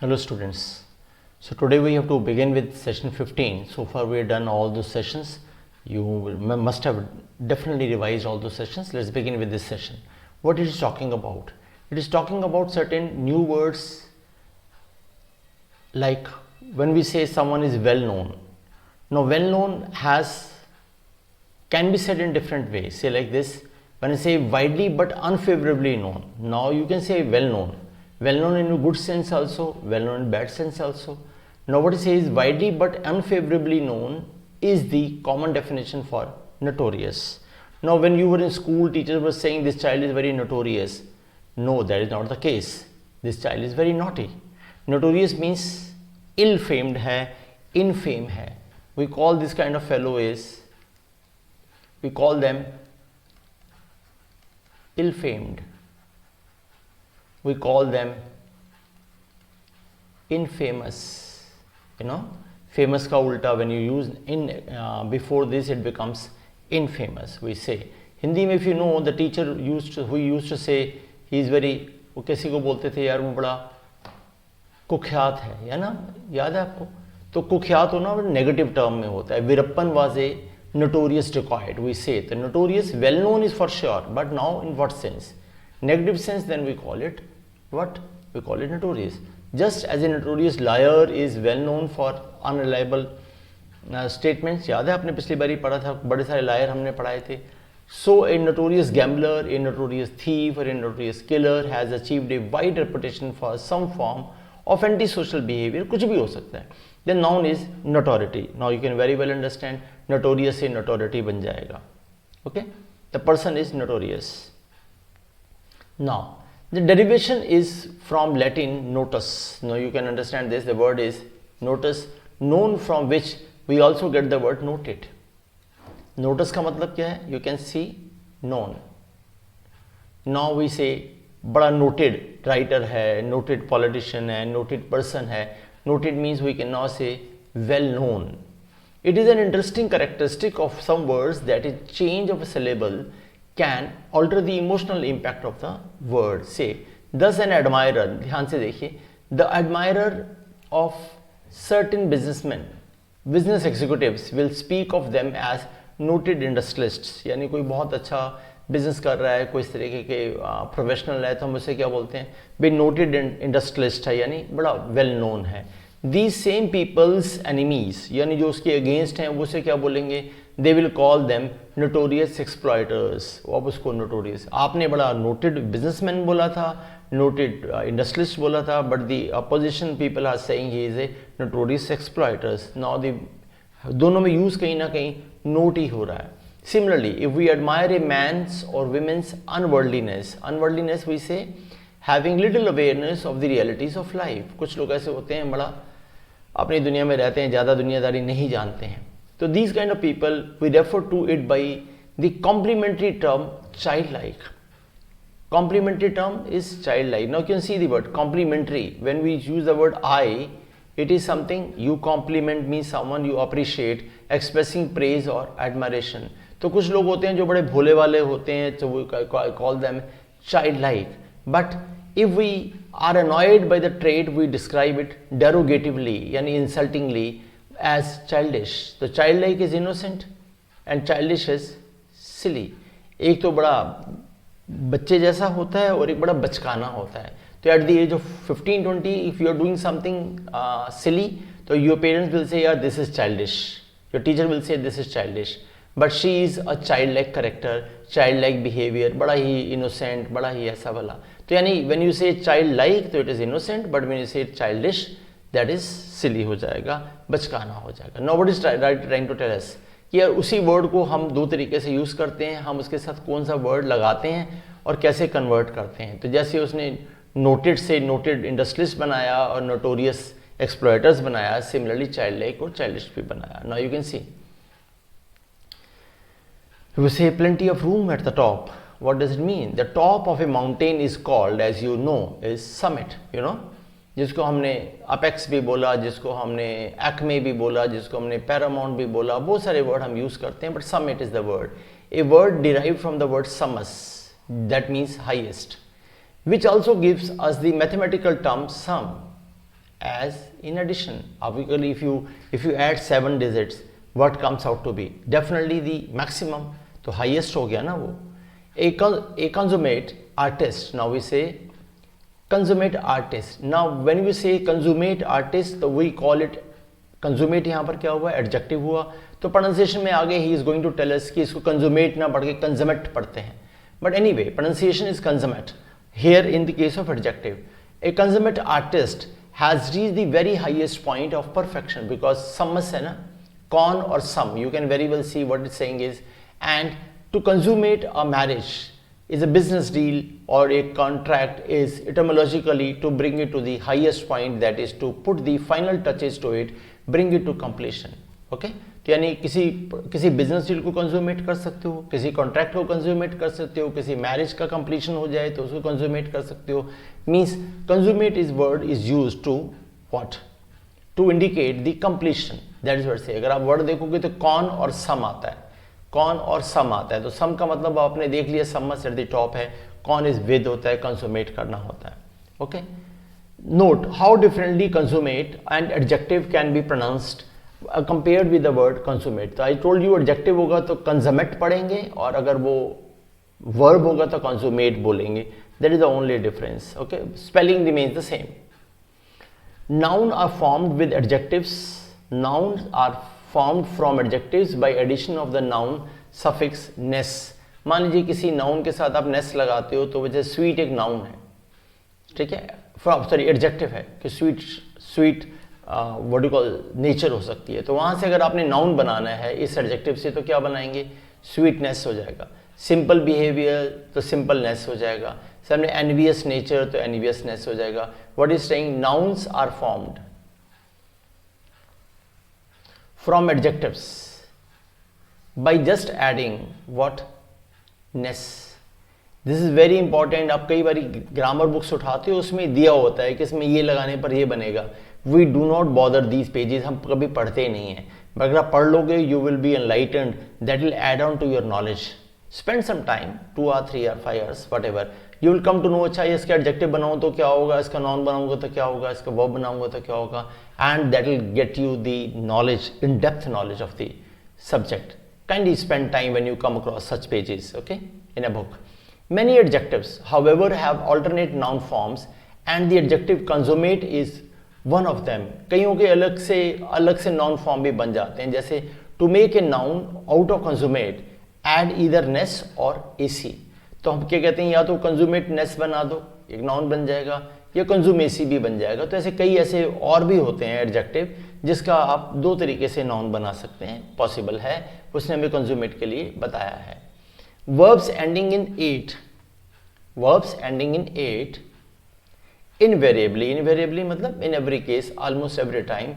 Hello students. So today we have to begin with session 15. So far we have done all those sessions. You must have definitely revised all those sessions. Let's begin with this session. What it is talking about? It is talking about certain new words, like when we say someone is well known. Now well known can be said in different ways. Say like this, when I say widely but unfavorably known. Now you can say well known. Well known in a good sense also, well known in bad sense also. Now what it says widely but unfavorably known is the common definition for notorious. Now when you were in school, teachers were saying this child is very notorious. No, that is not the case. This child is very naughty. Notorious means ill-famed hai, infame hai. We call this kind of fellow we call them ill-famed. We call them infamous. Famous ka ulta, when you use before this, it becomes infamous. We say Hindi में, if you know, the teacher who used to say he is very, वो किसी को बोलते थे यार वो बड़ा कुख्यात है ना, याद है आपको? तो कुख्यात होना नेगेटिव टर्म में होता है. Veerappan was a notorious dacoit. We say the notorious, well known is for sure, but now in what sense? Negative sense, then we call it what? We call it notorious. Just as a notorious liar is well known for unreliable statements. याद है आपने पिछली बारी पढ़ा था, बड़े सारे lawyer हमने पढ़ाए थे. So a notorious gambler, a notorious thief or a notorious killer has achieved a wide reputation for some form of antisocial behavior. कुछ भी हो सकता है. The noun is notoriety. Now you can very well understand notorious से notoriety बन जाएगा. Okay? The person is notorious. Now, the derivation is from Latin notus. Now you can understand this. The word is notus, known, from which we also get the word noted. Notus का मतलब क्या है? You can see known. Now we say बड़ा noted writer है, noted politician है, noted person है. Noted means we can now say well known. It is an interesting characteristic of some words that a change of a syllable can alter the emotional impact of the word. Say, thus an admirer, ध्यान से देखिए, the admirer of certain businessmen, business executives will speak of them as noted industrialists. यानी कोई बहुत अच्छा business कर रहा है, कोई इस तरीके के प्रोफेशनल है, तो हम उसे क्या बोलते हैं? बे नोटेड इंडस्ट्रियलिस्ट है, यानी बड़ा वेल नोन है. These same people's enemies, यानी जो उसके अगेंस्ट हैं, वो उसे क्या बोलेंगे? They will call them notorious exploiters. अब उसको notorious, आपने बड़ा noted businessman बोला था, noted industrialist बोला था, but the opposition people are saying he is a notorious exploiters. Now दोनों में यूज कहीं ना कहीं नोट ही हो रहा है. Similarly, if we admire a man's or women's unworldliness we say having little awareness of the realities of life. कुछ लोग ऐसे होते हैं, बड़ा अपनी दुनिया में रहते हैं, ज़्यादा दुनियादारी नहीं जानते हैं. तो these kind of people, we refer to it by the complimentary term childlike. Complimentary term is childlike. Now you can see the word complimentary. When we use the word I, it is something you compliment me, someone you appreciate, expressing praise or admiration. तो कुछ लोग होते हैं जो बड़े भोले वाले होते हैं, तो we call them childlike. But if we are annoyed by the trait, we describe it derogatively, यानी insultingly, as childish. तो childlike is innocent and childish is silly. एक तो बड़ा बच्चे जैसा होता है और एक बड़ा बचकाना होता है. तो at the age of 15-20, if you are doing something silly, तो your parents will say, yeah, this is childish. Your teacher will say this is childish. But she is a childlike character, childlike behavior, बड़ा ही innocent, बड़ा ही ऐसा वाला. तो यानी when you say childlike, तो it is innocent, but when you say childish, that is silly हो जाएगा, बचकाना हो जाएगा. Nobody is trying to tell us कि यार उसी वर्ड को हम दो तरीके से यूज़ करते हैं, हम उसके साथ कौन सा वर्ड लगाते हैं और कैसे कन्वर्ट करते हैं. तो जैसे उसने नोटेड से नोटेड इंडस्ट्रियलिस्ट बनाया और नोटोरियस एक्सप्लॉयटर्स बनाया, सिमिलरली चाइल्डलाइक और चाइल्डिश भी बनाया. Now you can C, we say plenty of room at the top. What does it mean? The top of a mountain is called, as you know, is summit. जिसको हमने apex भी बोला, जिसको हमने Acme भी बोला, जिसको हमने पैरामाउंट भी बोला, बहुत सारे वर्ड हम यूज करते हैं, but summit is the word. A word derive from the word summus, that means highest, which also gives us the mathematical term sum. as in addition. Obviously, if you add 7 digits, what comes out to be? Definitely the maximum. तो highest हो गया ना वो. A consummate artist. Now we say consummate artist. Now when we say consummate artist, तो we call it consummate. यहाँ पर क्या हुआ? Adjective हुआ. तो pronunciation में आगे he is going to tell us कि इसको consummate ना पढ़ के consummate पढ़ते हैं. But anyway, pronunciation is consummate. Here in the case of adjective, a consummate artist has reached the very highest point of perfection, because summas है ना, con or sum, you can very well see what it's saying is. And to consummate a marriage is a business deal or a contract, is etymologically to bring it to the highest point, that is to put the final touches to it, bring it to completion. Okay, तो यानी किसी business deal को consummate कर सकते हो, किसी contract को consummate कर सकते हो, किसी मैरिज का कंप्लीशन हो जाए तो उसको कंज्यूमेट कर सकते हो. Means consummate is word is use to what? To indicate the completion. That is word say. अगर आप वर्ड देखोगे तो कॉन और सम आता है, कॉन और सम आता है. तो सम का मतलब आपने देख लिया, समस एट द टॉप है, कॉन इज विद होता है, कंज्यूमेट करना होता है. Okay, note how differently consummate and adjective can be pronounced compared with the word consummate. तो आई टोल्ड यू एडजेक्टिव होगा तो कंज्यूमेट पढ़ेंगे, और अगर वो वर्ब होगा तो कंज्यूमेट बोलेंगे. That is the only difference. Okay, spelling remains the same. Noun are formed with adjectives. Noun are formed from adjectives by addition of the noun suffix ness. मान लीजिए किसी नाउन के साथ आप नेस लगाते हो तो वजह स्वीट एक नाउन है, ठीक है, सॉरी एडजेक्टिव है कि sweet what you call nature हो सकती है. तो वहां से अगर आपने नाउन बनाना है इस एडजेक्टिव से तो क्या बनाएंगे? स्वीटनेस हो जाएगा. सिंपल बिहेवियर तो सिंपलनेस हो जाएगा. सामने एनवियस नेचर तो एनवियसनेस हो जाएगा. What is saying? Nouns are formed from adjectives by just adding what? Ness. This is very important. आप कई बार ग्रामर बुक्स उठाते हो, उसमें दिया होता है कि इसमें ये लगाने पर ये बनेगा. We do not bother these pages, हम कभी पढ़ते नहीं हैं. अगर आप पढ़ लोगे you will be enlightened, that will add on to your knowledge. Spend some time, 2 or 3 or 5 hours whatever, you will come to know. अच्छा ये इसका एडजेक्टिव बनाऊँ तो क्या होगा, इसका नॉन बनाऊंगा तो क्या होगा, इसका वर्ब बनाऊंगा तो क्या होगा. And that will get you the knowledge, in depth knowledge of the subject. Kindly spend time when you come across such pages, okay, in a book. Many adjectives, however, have alternate noun forms, and the adjective consummate is one of them. कईयों के अलग से noun form भी बन जाते हैं. जैसे to make a noun out of consummate, add either ness or ac. तो हम क्या कहते हैं, या तो consummate ness बना दो, एक noun बन जाएगा, या consumacy भी बन जाएगा. तो ऐसे कई ऐसे और भी होते हैं एडजेक्टिव जिसका आप 2 तरीके से नाउन बना सकते हैं. पॉसिबल है, उसने हमें कंज्यूमेट के लिए बताया है. Verbs ending in 8, verbs ending in 8 invariably, invariably मतलब in every case, almost every time,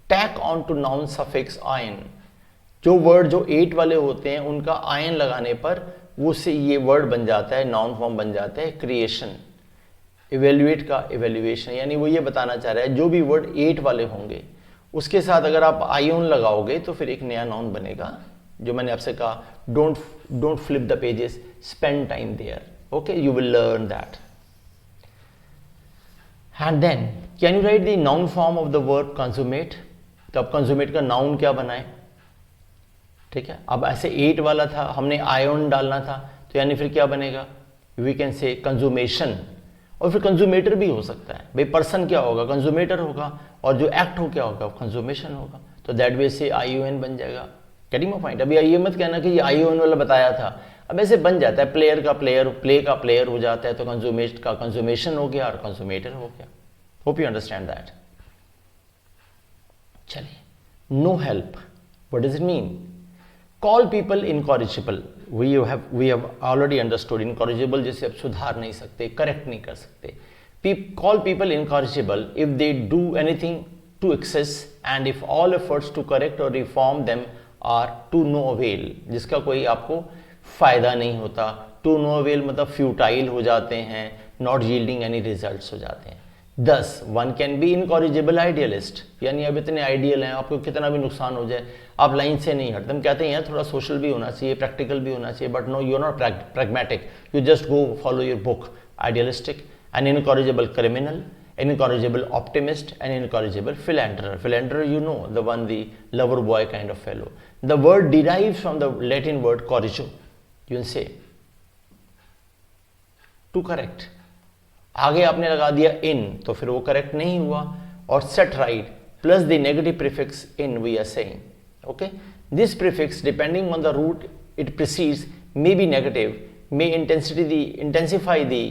tack on to noun suffix ion. जो वर्ड जो 8 वाले होते हैं उनका आयन लगाने पर वो से ये वर्ड बन जाता है, नाउन फॉर्म बन जाता है. क्रिएशन, इवेल्युएट का इवेल्युएशन, यानी वो ये बताना चाह रहा है जो भी वर्ड 8 वाले होंगे उसके साथ अगर आप आयोन लगाओगे तो फिर एक नया नाउन बनेगा. जो मैंने आपसे कहा, don't flip the pages, spend time there. Okay, you will learn that. And then can you write the noun form of the verb consummate. तो अब कंज्यूमेट का नाउन क्या बनाए, ठीक है. अब ऐसे 8 वाला था, हमने आयोन डालना था, तो यानी फिर क्या बनेगा? We can say consummation. और फिर कंज्यूमेटर भी हो सकता है. भाई पर्सन क्या होगा? कंज्यूमेटर होगा, और जो एक्ट हो क्या होगा? कंज्यूमेशन होगा. तो दैट वे से ION बन जाएगा. Getting my point? अभी ये मत कहना कि ये ION वाला बताया था. अब ऐसे बन जाता है, प्लेयर का प्लेयर, प्ले का प्लेयर हो जाता है, तो कंज्यूमेट का कंज्यूमेशन हो गया और कंज्यूमेटर हो गया. Hope you understand that. चलिए, no help, what does it mean? Call people incorrigible. We have already understood. Incorrigible जैसे अब सुधार नहीं सकते, करेक्ट नहीं कर सकते. Call people incorrigible if they do anything to excess, and if all efforts to correct or reform them are to no avail. जिसका कोई आपको फायदा नहीं होता. To no avail मतलब futile हो जाते हैं, not yielding any results हो जाते हैं. Thus, one can be incorrigible idealist. यानी अब इतने आइडियल हैं, आपको कितना भी नुकसान हो जाए आप लाइन से नहीं हटते. हम कहते हैं यार थोड़ा सोशल भी होना चाहिए, प्रैक्टिकल भी होना चाहिए, but no, you are not pragmatic. You just go follow your book. Idealistic. An incorrigible criminal, incorrigible optimist and incorrigible philanderer. Philanderer, you know, the one, the lover boy kind of fellow. The word derives from the Latin word corrigio. You can say to correct. आगे आपने लगा दिया in, तो फिर वो correct नहीं हुआ. और set right plus the negative prefix in, we are saying. Okay, this prefix, depending on the root it precedes, may be negative, may intensify the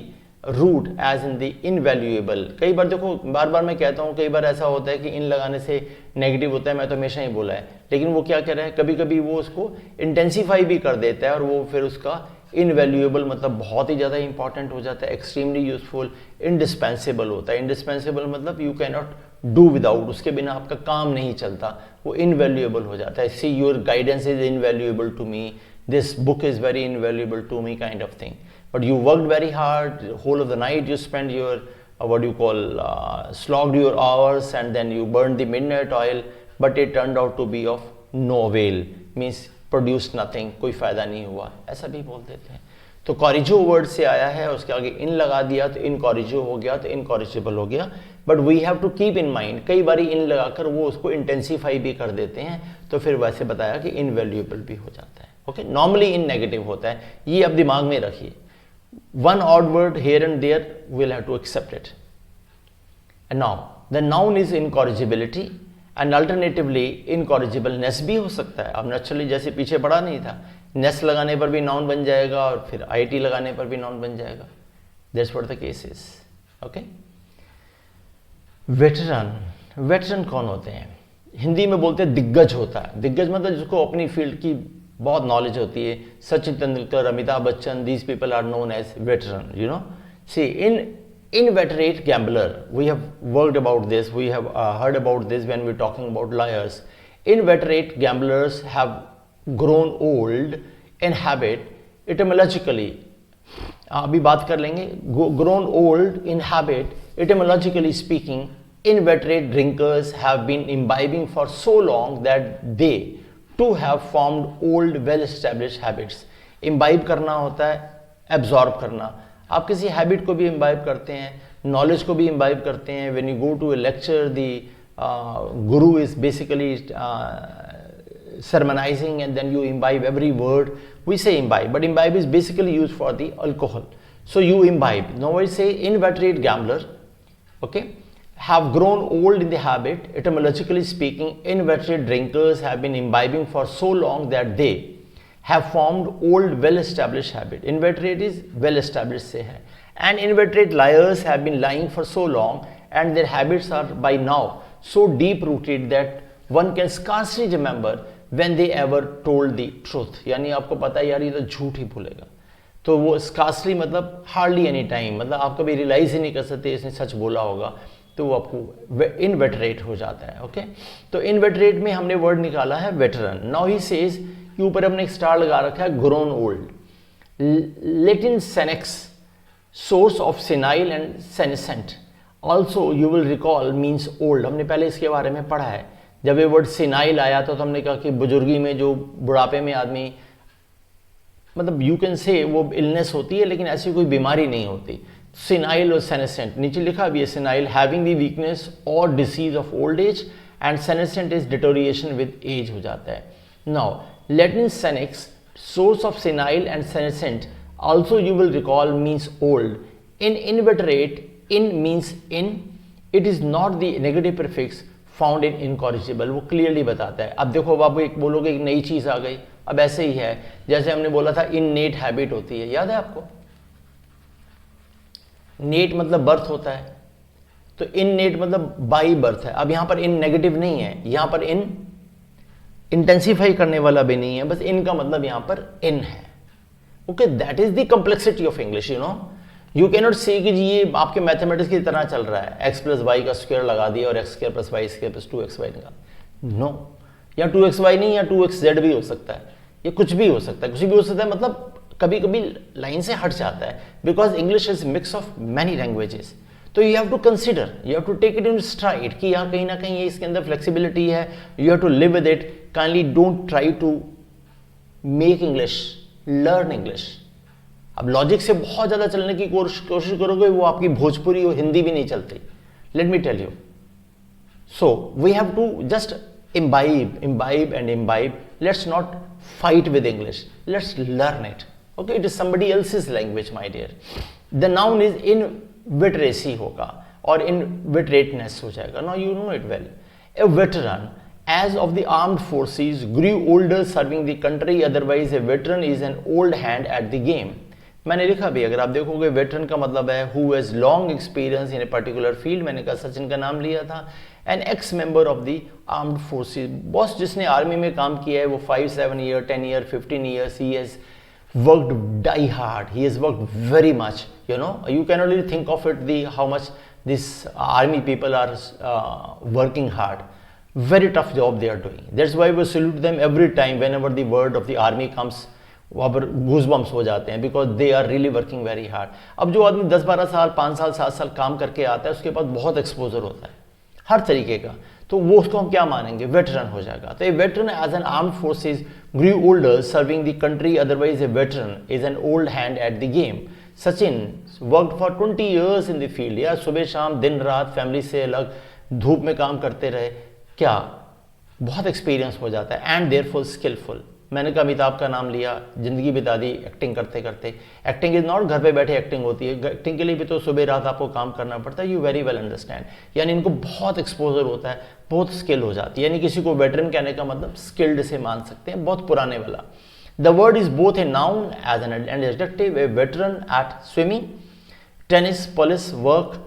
root as in the invaluable. कई बार देखो, बार बार मैं कहता हूँ, कई बार ऐसा होता है कि इन लगाने से नेगेटिव होता है, मैं तो हमेशा ही बोला है, लेकिन वो क्या कह रहा है, कभी कभी वो उसको इंटेंसीफाई भी कर देता है और वो फिर उसका इनवैल्यूएबल मतलब बहुत ही ज़्यादा इंपॉर्टेंट हो जाता है, एक्सट्रीमली यूजफुल, इंडिस्पेंसेबल होता है. इंडिस्पेंसेबल मतलब you can not do without, उसके बिना आपका काम नहीं चलता, वो इनवैल्यूएबल हो जाता है. See your guidance is invaluable to me, this book is very invaluable to me, kind of thing. But you worked very hard, the whole of the night you spent your what do you call slogged your hours, and then you burned the midnight oil, but it turned out to be of no avail, means produced nothing, कोई फायदा नहीं हुआ, ऐसा भी बोल देते हैं. तो corrigio वर्ड से आया है, उसके आगे इन लगा दिया तो incorrigio हो गया, तो incorrigible हो गया. But we have to keep in mind, कई बार इन लगाकर वो उसको इंटेंसीफाई भी कर देते हैं, तो फिर वैसे बताया कि इनवैल्यूएबल भी हो जाता है. ओके, नॉर्मली इन नेगेटिव होता है, ये अब दिमाग में रखिए. One odd word here and there, will have to accept it. And now the noun is incorrigibility and alternatively incorrigibleness भी हो सकता है. अब नेचुरली जैसे पीछे पढ़ा नहीं था, नेस लगाने पर भी नाउन बन जाएगा और फिर आई लगाने पर भी नाउन बन जाएगा. That's what the case is. Okay, veteran. Veteran कौन होते हैं? हिंदी में बोलते हैं दिग्गज होता है. दिग्गज मतलब जिसको अपनी फील्ड की बहुत नॉलेज होती है. Sachin Tendulkar, Amitabh Bachchan, these people are known as veteran. You know, see in inveterate gambler, we have worked about this, we have heard about this when we're talking about liars. Inveterate gamblers have grown old in habit etymologically. अभी बात कर लेंगे. Grown old in habit etymologically speaking, inveterate drinkers have been imbibing for so long that they too have formed old well established habits. Imbibe करना होता है absorb करना. आप किसी हैबिट को भी इम्बाइब करते हैं, नॉलेज को भी इम्बाइब करते हैं. When you go to a lecture, the guru is basically sermonizing and then you imbibe every word. We say imbibe, but imbibe is basically used for the alcohol. So you imbibe. Now I say inveterate gambler, okay, have grown old in the habit. Etymologically speaking, inveterate drinkers have been imbibing for so long that they have formed old well established habit. Inveterate is well established से है. And inveterate liars have been lying for so long and their habits are by now so deep rooted that one can scarcely remember when they ever told the truth. यानी आपको पता है यार ये तो झूठ ही बोलेगा, तो वो scarcely मतलब hardly any time, मतलब आप कभी रियलाइज ही नहीं कर सकते इसने सच बोला होगा, तो वो आपको इनवेटरेट हो जाता है. ओके, तो इनवेटरेट में हमने वर्ड निकाला है वेटरन. नाउ ही सेज के ऊपर हमने एक स्टार लगा रखा है grown old. Latin senex, source of senile and senescent, also you will recall means old. हमने पहले इसके बारे में पढ़ा है. जब ये वर्ड सेनाइल आया तो हमने कहा कि बुजुर्गी में, जो बुढ़ापे में आदमी, मतलब यू कैन से वो इलनेस होती है लेकिन ऐसी कोई बीमारी नहीं होती. सेनाइल और सेनेसेंट नीचे लिखा भी है. सेनाइल हैविंग द वीकनेस और disease of old age, and senescent is deterioration with age हो जाता है. Now Latin senex, source of senile and senescent, also you will recall means old. In inveterate, in means in. It is not the negative prefix found in incorrigible. वो clearly बताता है. अब देखो, अब आप एक बोलोगे एक नई चीज आ गई. अब ऐसे ही है जैसे हमने बोला था innate habit होती है, याद है आपको? नेट मतलब बर्थ होता है, तो innate मतलब बाई बर्थ है. अब यहां पर इन नेगेटिव नहीं है, यहां पर इन इंटेंसीफाई करने वाला भी नहीं है, बस इनका मतलब यहां पर इन है. Okay, that is the complexity of English. You know, you can not से कि जी ये आपके मैथमेटिक्स की तरह चल रहा है, x प्लस वाई का स्क्वायर लगा दिया और x square plus Y square plus 2xy निकाल. नो, या 2xy नहीं, या 2xz भी हो सकता है, ये कुछ भी हो सकता है, कुछ भी हो सकता है. मतलब कभी कभी लाइन से हट जाता है, because English is mix of many languages. तो you have to consider, you have to take it in stride कि यहाँ कहीं ना कहीं इसके अंदर फ्लेक्सिबिलिटी है. You have to live with it. Kindly don't try to make English, learn English. अब लॉजिक से बहुत ज़्यादा चलने की कोशिश करोगे, वो आपकी भोजपुरी और हिंदी भी नहीं चलती. Let me tell you. So we have to just imbibe and imbibe. Let's not fight with English. Let's learn it. Okay, it is somebody else's language, my dear. The noun is inveteracy होगा और inveterateness हो जाएगा. Now you know it well. A veteran, as of the armed forces, grew older serving the country. Otherwise, a veteran is an old hand at the game. मैंने लिखा भी, अगर आप देखोगे वेटरन का मतलब है who has long experience in a particular field. मैंने कहा सचिन का नाम लिया था. An ex member of the armed forces, boss जिसने आर्मी में काम किया है वो 5-7 year 10 year 15 years he has worked die hard, he has worked very much. You know, you can only think of it the how much this army people are working hard. Very tough job they are doing. That's why we salute them every time whenever the word of the army comes. वहाँ पर goosebumps हो जाते हैं because they are really working very hard. अब जो आदमी 10-12 साल 5 साल 7 साल काम करके आता है उसके पास बहुत एक्सपोजर होता है हर तरीके का, तो वो उसको हम क्या मानेंगे, वेटरन हो जाएगा. तो a veteran as an armed forces grew older serving the country. Otherwise a veteran is an old hand at the game. Sachin worked for 20 years in the field. यार सुबह शाम दिन रात फैमिली से अलग धूप में काम करते रहे, क्या बहुत एक्सपीरियंस हो जाता है. And therefore skilful. मैंने कहा अमिताभ का नाम लिया, जिंदगी बिता दी एक्टिंग करते करते. एक्टिंग इज नॉट घर पे बैठे एक्टिंग होती है, एक्टिंग के लिए भी तो सुबह रात आपको काम करना पड़ता है. You very well understand. यानी इनको बहुत एक्सपोजर होता है, बहुत स्किल हो जाती है. यानी किसी को वेटरन कहने का मतलब स्किल्ड से मान सकते हैं, बहुत पुराने वाला. The word is both a noun as an adjective. A veteran at swimming, tennis, police work,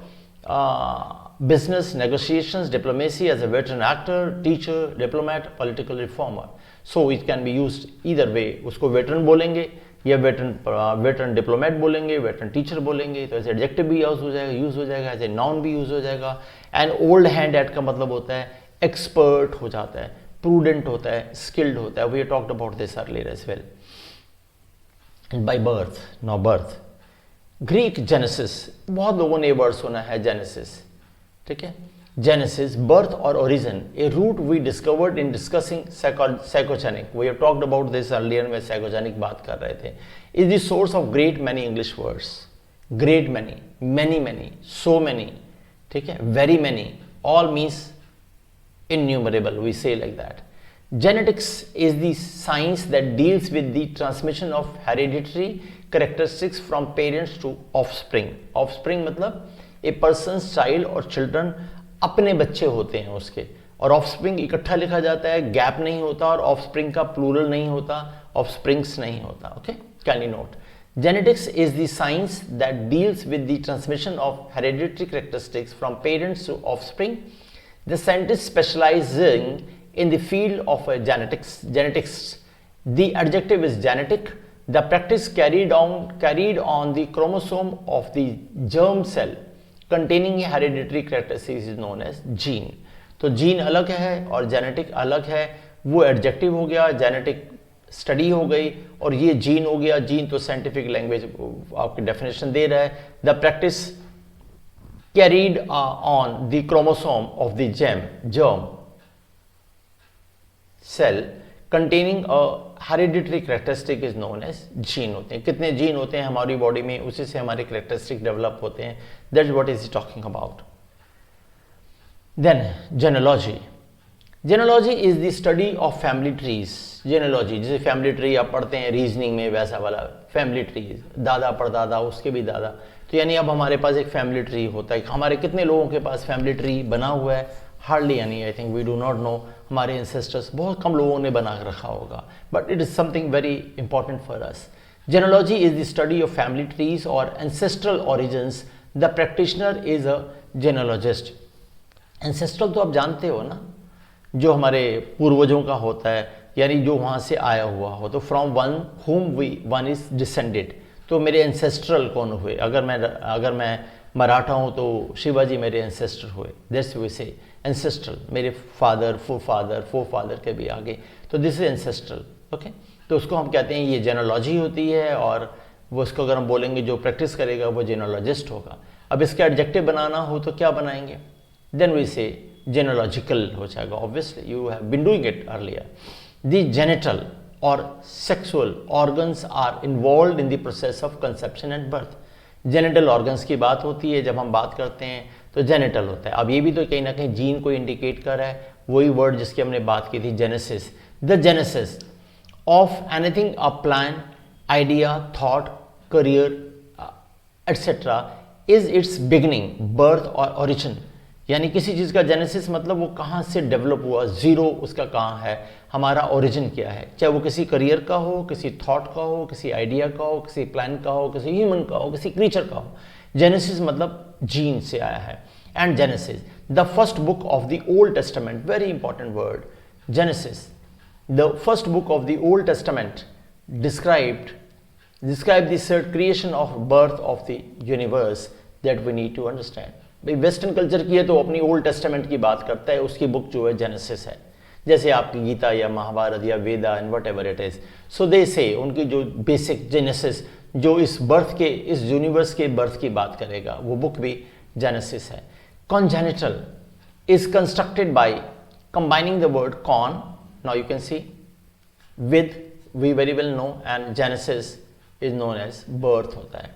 business, negotiations, diplomacy, as a veteran actor, teacher, diplomat, political reformer. So it can be used either way. उसको veteran बोलेंगे या veteran diplomat बोलेंगे, veteran teacher बोलेंगे. तो ऐसे adjective भी use हो जाएगा, ऐसे noun भी यूज हो जाएगा. And old hand at का मतलब होता है expert हो जाता है, prudent होता है, skilled होता है. We talked about this earlier as well. And by birth, now birth. Greek Genesis, बहुत लोगों ने ये वर्ड सुना है Genesis. ठीक है, जेनेसिस बर्थ और origin, a root we discovered in discussing psychogenic. We have talked about this earlier में साइकोजेनिक बात कर रहे थे. Is the source of great many English words. Great many, many many, so many, ठीक है, very many, all means innumerable. We say like that. Genetics is the science that deals with the transmission of hereditary characteristics from parents to offspring. Offspring मतलब a person child और children अपने बच्चे होते हैं उसके, और ऑफस्प्रिंग इकट्ठा लिखा जाता है, गैप नहीं होता, और ऑफस्प्रिंग का प्लूरल नहीं होता, ऑफस्प्रिंग्स नहीं होता. Okay, can you note. Genetics is the science that deals with the transmission of hereditary characteristics from parents to offspring. The scientist specialising in the field of genetics. The adjective is genetic. The practice carried on the chromosome of the germ cell containing a hereditary characteristic is known as gene. तो gene अलग है और genetic अलग है, वो adjective हो गया, genetic study हो गई, और ये जीन हो गया. जीन तो साइंटिफिक लैंग्वेज आपकी डेफिनेशन दे रहा है. The practice carried on the chromosome of the germ cell containing a hereditary characteristic is known as gene. होते हैं, कितने जीन होते हैं हमारी बॉडी में, उसी से हमारे कैरेक्टरिस्टिक डेवलप होते हैं. That's what is he talking about. Then genealogy. Genealogy is the study of family trees. Genealogy जैसे फैमिली ट्री आप पढ़ते हैं रीजनिंग में, वैसा वाला फैमिली ट्री, दादा परदादा उसके भी दादा. तो यानी अब हमारे पास एक फैमिली ट्री होता है. हमारे कितने लोगों के पास फैमिली ट्री बना हुआ है? Hardly any. I think we do not know. हमारे एंसेस्टर्स बहुत कम लोगों ने बना रखा होगा, but it is something very important for us. Genealogy is the study of family trees और ancestral origins. The practitioner is a genealogist. Ancestral तो आप जानते हो ना, जो हमारे पूर्वजों का होता है, यानी जो वहाँ से आया हुआ हो. तो फ्रॉम वन इज डिसेंडेड. तो मेरे एंसेस्ट्रल कौन हुए? अगर मैं मराठा हूँ तो शिवाजी मेरे एंसेस्टर हुए. दैट्स वी से एंसेस्ट्रल. मेरे फादर फोर के भी आगे, तो दिस इज एंसेस्ट्रल. ओके, तो उसको हम कहते हैं ये जेनोलॉजी होती है, और वो उसको अगर हम बोलेंगे जो प्रैक्टिस करेगा वो जेनोलॉजिस्ट होगा. अब इसका एडजेक्टिव बनाना हो तो क्या बनाएंगे? देन वी से जेनोलॉजिकल हो जाएगा. Obviously you have been doing it earlier. The genital और sexual organs are involve in the process of conception and birth. Genital organs की बात होती है जब हम बात करते हैं, तो तो जेनिटल होता है। अब ये भी तो कहीं ना कहीं जीन को इंडिकेट कर रहा है, वही वर्ड जिसकी हमने बात की थी, genesis. The genesis of anything, a plan, idea, thought, career etcetera is it's beginning, birth और ओरिजिन। यानी किसी चीज़ का जेनेसिस मतलब वो कहाँ से डेवलप हुआ, जीरो उसका कहाँ है, हमारा ओरिजिन क्या है, चाहे वो किसी करियर का हो, किसी थॉट का हो, किसी आइडिया का हो, किसी प्लान का हो, किसी ह्यूमन का हो, किसी क्रीचर का हो। जेनेसिस मतलब जीन से आया है। And genesis the first book of the old testament, very important word, genesis the first book of the old testament describe the creation of birth of the universe that we need to understand। भाई western culture की है तो अपनी old testament की बात करता है, उसकी बुक जो है जेनेसिस है, जैसे आपकी गीता या महाभारत या Veda and whatever it is. So they say उनकी जो बेसिक जेनेसिस जो इस बर्थ के, इस यूनिवर्स के बर्थ की बात करेगा, वो बुक भी जेनेसिस है। Congenital is constructed by combining the word con, now you can see, with, we very well know, and genesis is known as birth होता है।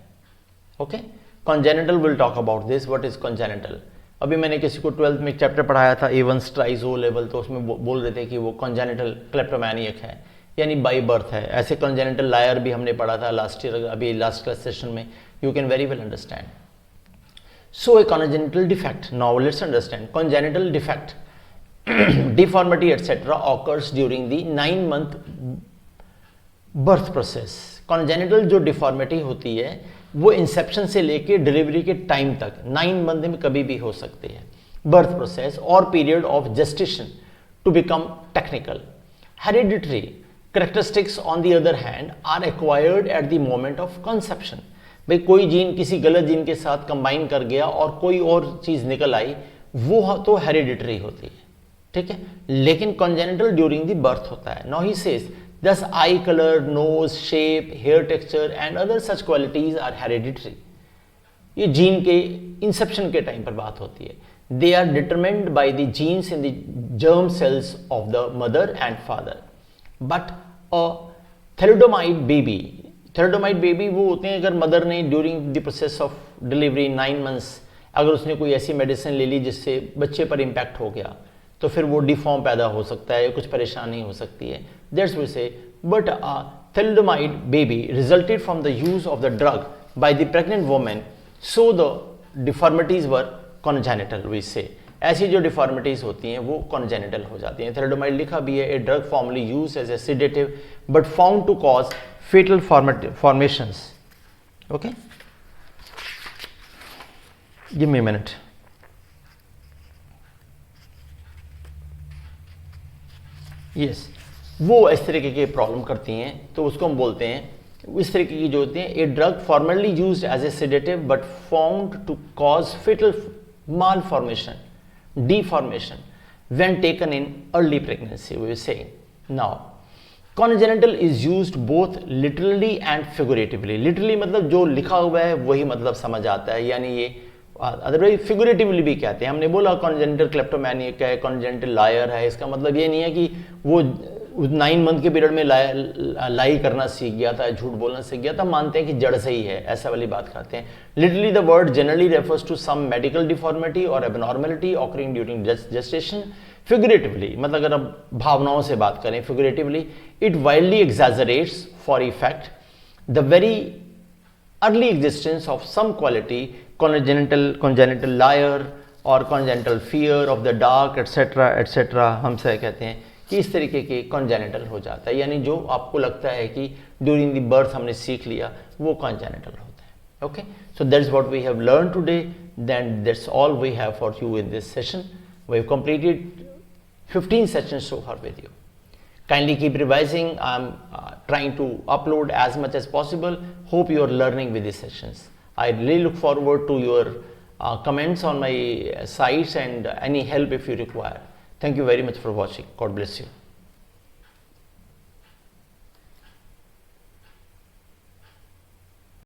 Okay, congenital will talk about this, what is congenital. अभी मैंने किसी को 12th में एक chapter पढ़ाया था, A1 ट्राइजो लेवल, तो उसमें बोल रहे थे कि वो कॉन्जेनिटल क्लेप्टोमैनियक है, यानी बाई बर्थ है। ऐसे कॉन्जेनिटल लायर भी हमने पढ़ा था लास्ट ईयर, अभी लास्ट क्लास सेशन में, you can very well understand. So A congenital defect, now let's understand congenital defect, deformity etcetera occurs during the 9 month birth process. Congenital जो deformity होती है वो इंसेप्शन से लेके डिलीवरी के time तक 9 मंथ में कभी भी हो सकती है। बर्थ प्रोसेस और period of gestation to become technical. Hereditary characteristics on the other hand are acquired at the moment of conception. भाई कोई जीन किसी गलत जीन के साथ कंबाइन कर गया और कोई और चीज निकल आई, वो तो हेरिडिटरी होती है, ठीक है, लेकिन कॉन्जेनिटल ड्यूरिंग द बर्थ होता है। Now he says thus eye color, nose, shape, hair texture and other such qualities are hereditary। ये जीन के इंसेप्शन के टाइम पर बात होती है। They are determined by the genes in the germ cells of the mother and father। But a thalidomide baby वो होते हैं अगर मदर ने during the process of delivery 9 months अगर उसने कोई ऐसी मेडिसिन ले ली जिससे बच्चे पर इम्पैक्ट हो गया, तो फिर वो डिफॉर्म पैदा हो सकता है, कुछ परेशानी हो सकती है। That's we say, but a thalidomide baby resulted from the use of the drug by the pregnant woman, so the deformities were congenital we say। ऐसी जो डिफॉर्मिटीज होती हैं वो congenital हो जाती हैं। थैलिडोमाइड लिखा भी है, a drug formerly used as a sedative but found to cause fatal formations। Okay, give me a minute। Yes, वो इस तरीके की प्रॉब्लम करती हैं, तो उसको हम बोलते हैं, इस तरीके की जो होती हैं, a drug formerly used as a sedative but found to cause fatal malformation, deformation when taken in early pregnancy we say। Now congenital is used both literally and figuratively। literally मतलब जो लिखा हुआ है वही मतलब समझ आता है, यानी ये अदरवाइज फिगरेटिवली भी कहते हैं। हमने बोला कॉन्जेनिटल क्लेप्टोमैनिक है, कॉन्जेनिटल लायर है, इसका मतलब ये नहीं है कि वो 9 month के पीरियड में लाई करना सीख गया था, झूठ बोलना सीख गया था, मानते हैं कि जड़ से ही है, ऐसा वाली बात करते हैं। Literally the word generally refers to some medical deformity और abnormality occurring during gestation. Figuratively मतलब अगर आप भावनाओं से बात करें, figuratively it wildly exaggerates for effect the very early existence of some quality congenital liar और congenital fear of the dark etc etc। हम से कहते हैं कि इस तरीके के congenital हो जाता है, यानी जो आपको लगता है कि ड्यूरिंग द बर्थ हमने सीख लिया वो congenital होता है। Okay, so that's what we have learn today, then that's all we have for you in this session. We have completed 15 sessions so far with you। Kindly keep revising। I'm trying to upload as much as possible। Hope you are learning with these sessions। I really look forward to your comments on my sites and any help if you require। Thank you very much for watching। God bless you।